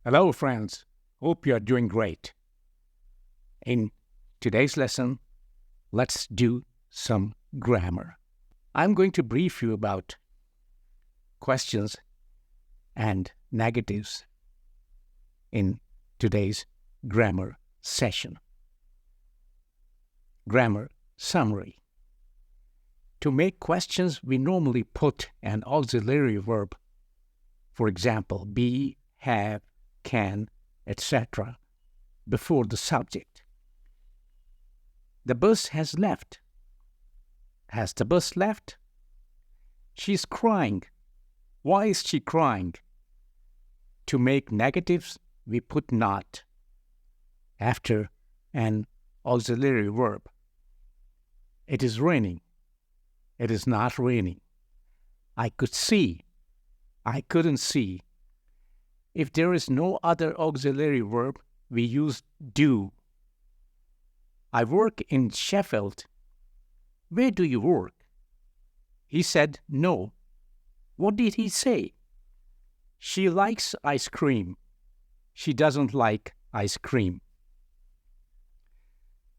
Hello, friends. Hope you are doing great. In today's lesson, let's do some grammar. I'm going to brief you about questions and negatives in today's grammar session. Grammar summary. To make questions, we normally put an auxiliary verb, for example, be, have, can, etc., before the subject. The bus has left. Has the bus left? She's crying. Why is she crying? To make negatives, we put not after an auxiliary verb. It is raining. It is not raining. I could see. I couldn't see. If there is no other auxiliary verb, we use do. I work in Sheffield. Where do you work? He said no. What did he say? She likes ice cream. She doesn't like ice cream.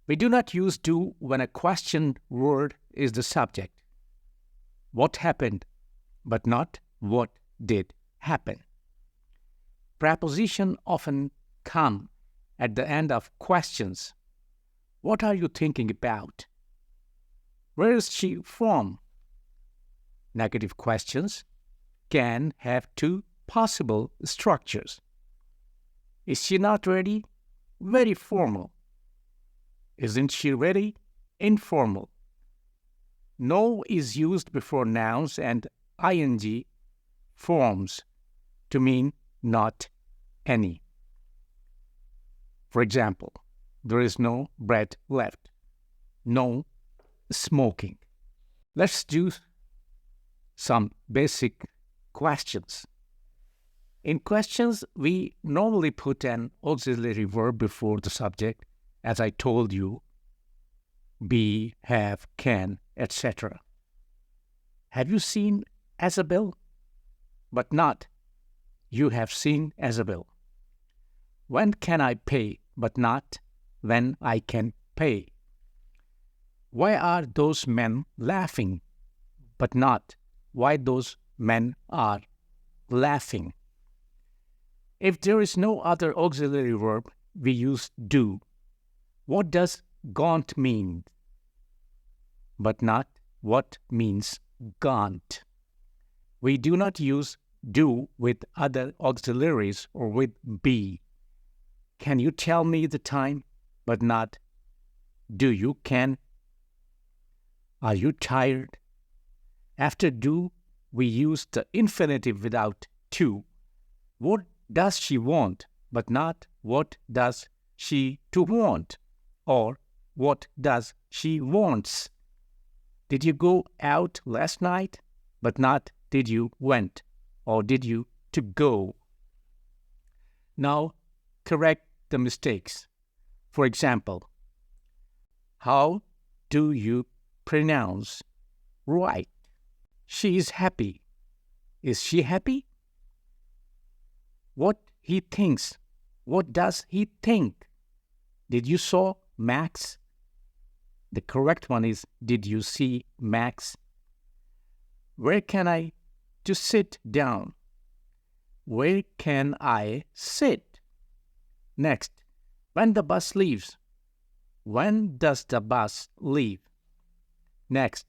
We do not use do when a question word is the subject. What happened, but not what did happen. Prepositions often come at the end of questions. What are you thinking about? Where is she from? Negative questions can have two possible structures. Is she not ready? Very formal. Isn't she ready? Informal. No is used before nouns and ing forms to mean not any. For example, there is no bread left. No smoking. Let's do some basic questions. In questions, we normally put an auxiliary verb before the subject, as I told you, be, have, can, etc. Have you seen Isabel? But not, you have seen Isabel. When can I pay? But not, when I can pay. Why are those men laughing? But not, why those men are laughing. If there is no other auxiliary verb, we use do. What does gaunt mean? But not what means gaunt. We do not use do with other auxiliaries or with be. Can you tell me the time? But not do you can. Are you tired? After do, we use the infinitive without to. What does she want? But not what does she to want? Or what does she wants? Did you go out last night? But not did you went or did you to go. Now correct the mistakes. For example, how do you pronounce right? She is happy. Is she happy? What he thinks. What does he think? Did you saw Max? The correct one is, did you see Max? Where can I to sit down? Where can I sit? Next, when the bus leaves. When does the bus leave? Next,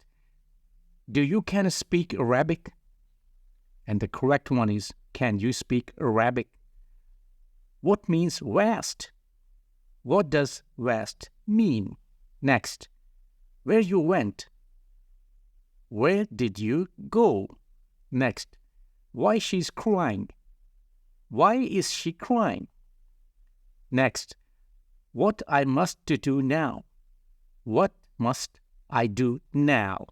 do you can speak Arabic? And the correct one is, can you speak Arabic? What means west? What does west mean? Next, where you went? Where did you go? Next, why she's crying? Why is she crying? Next, what I must to do now? What must I do now?